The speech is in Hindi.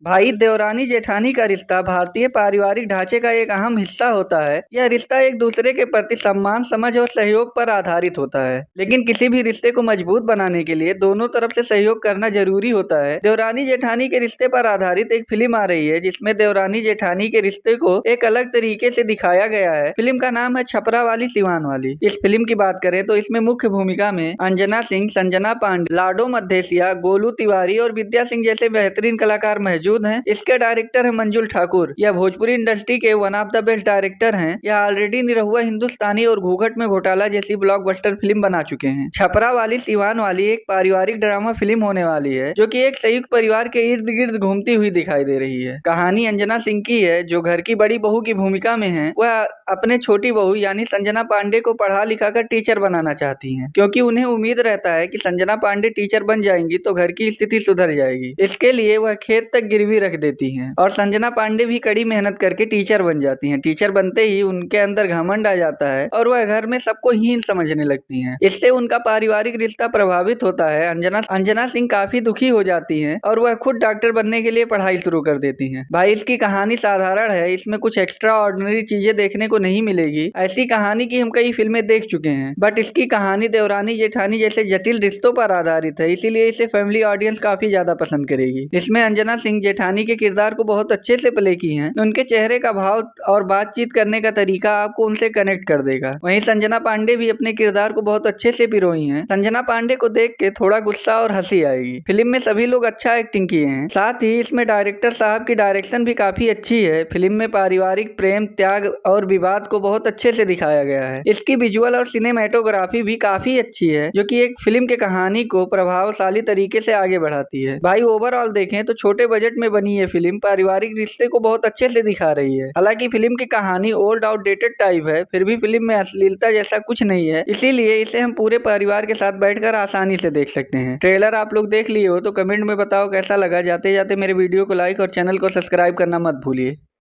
भाई, देवरानी जेठानी का रिश्ता भारतीय पारिवारिक ढांचे का एक अहम हिस्सा होता है। यह रिश्ता एक दूसरे के प्रति सम्मान, समझ और सहयोग पर आधारित होता है। लेकिन किसी भी रिश्ते को मजबूत बनाने के लिए दोनों तरफ से सहयोग करना जरूरी होता है। देवरानी जेठानी के रिश्ते पर आधारित एक फिल्म आ रही है, जिसमें देवरानी जेठानी के रिश्ते को एक अलग तरीके से दिखाया गया है। फिल्म का नाम है छपरा वाली सिवान वाली। इस फिल्म की बात करें तो इसमें मुख्य भूमिका में अंजना सिंह, संजना पांडे, लाडो मद्धेसिया, गोलू तिवारी और विद्या सिंह जैसे बेहतरीन कलाकार मौजूद हैं। इसके डायरेक्टर हैं मंजुल ठाकुर। यह भोजपुरी इंडस्ट्री के one of the best director हैं। यह ऑलरेडी निरहुआ हिंदुस्तानी और घूंघट में घोटाला जैसी ब्लॉकबस्टर फिल्म बना चुके हैं। छपरा वाली सिवान वाली एक पारिवारिक ड्रामा फिल्म होने वाली है, जो कि एक संयुक्त परिवार के इर्द गिर्द घूमती हुई दिखाई दे रही है। कहानी अंजना सिंह की है, जो घर की बड़ी बहू की भूमिका में है। वह अपने छोटी बहू यानी संजना पांडे को पढ़ा लिखा कर टीचर बनाना चाहती हैं, क्योंकि उन्हें उम्मीद रहता है कि संजना पांडे टीचर बन जाएंगी तो घर की स्थिति सुधर जाएगी। इसके लिए वह खेत तक गिरवी रख देती हैं और संजना पांडे भी कड़ी मेहनत करके टीचर बन जाती हैं। टीचर बनते ही उनके अंदर घमंड आ जाता है और वह घर में सबको हीन समझने लगती हैं। इससे उनका पारिवारिक रिश्ता प्रभावित होता है। अंजना अंजना सिंह काफी दुखी हो जाती हैं और वह खुद डॉक्टर बनने के लिए पढ़ाई शुरू कर देती हैं। भाई, इसकी कहानी साधारण है, इसमें कुछ एक्स्ट्रा ऑर्डिनरी चीजें देखने को नहीं मिलेगी। ऐसी कहानी की हम कई फिल्में देख चुके हैं, बट इसकी कहानी देवरानी जेठानी जैसे जटिल रिश्तों पर आधारित है, इसीलिए इसे फैमिली ऑडियंस काफी ज्यादा पसंद करेगी। इसमें अंजना सिंह जेठानी के किरदार को बहुत अच्छे से प्ले की हैं। उनके चेहरे का भाव और बातचीत करने का तरीका आपको उनसे कनेक्ट कर देगा। वहीं संजना पांडे भी अपने किरदार को बहुत अच्छे से पिरोई हैं। संजना पांडे को देख के थोड़ा गुस्सा और हंसी आएगी। फिल्म में सभी लोग अच्छा एक्टिंग किए हैं। साथ ही इसमें डायरेक्टर साहब की डायरेक्शन भी काफी अच्छी है। फिल्म में पारिवारिक प्रेम, त्याग और विवाद को बहुत अच्छे से दिखाया गया है। इसकी विजुअल और सिनेमेटोग्राफी भी काफी अच्छी है, जो कि एक फिल्म की कहानी को प्रभावशाली तरीके से आगे बढ़ाती है। भाई, ओवरऑल देखें तो छोटे बजट में बनी ये फिल्म पारिवारिक रिश्ते को बहुत अच्छे से दिखा रही है। हालांकि फिल्म की कहानी ओल्ड आउटडेटेड टाइप है, फिर भी फिल्म में अश्लीलता जैसा कुछ नहीं है, इसीलिए इसे हम पूरे परिवार के साथ बैठकर आसानी से देख सकते हैं। ट्रेलर आप लोग देख लिए हो तो कमेंट में बताओ कैसा लगा। जाते जाते मेरे वीडियो को लाइक और चैनल को सब्सक्राइब करना मत भूलिए।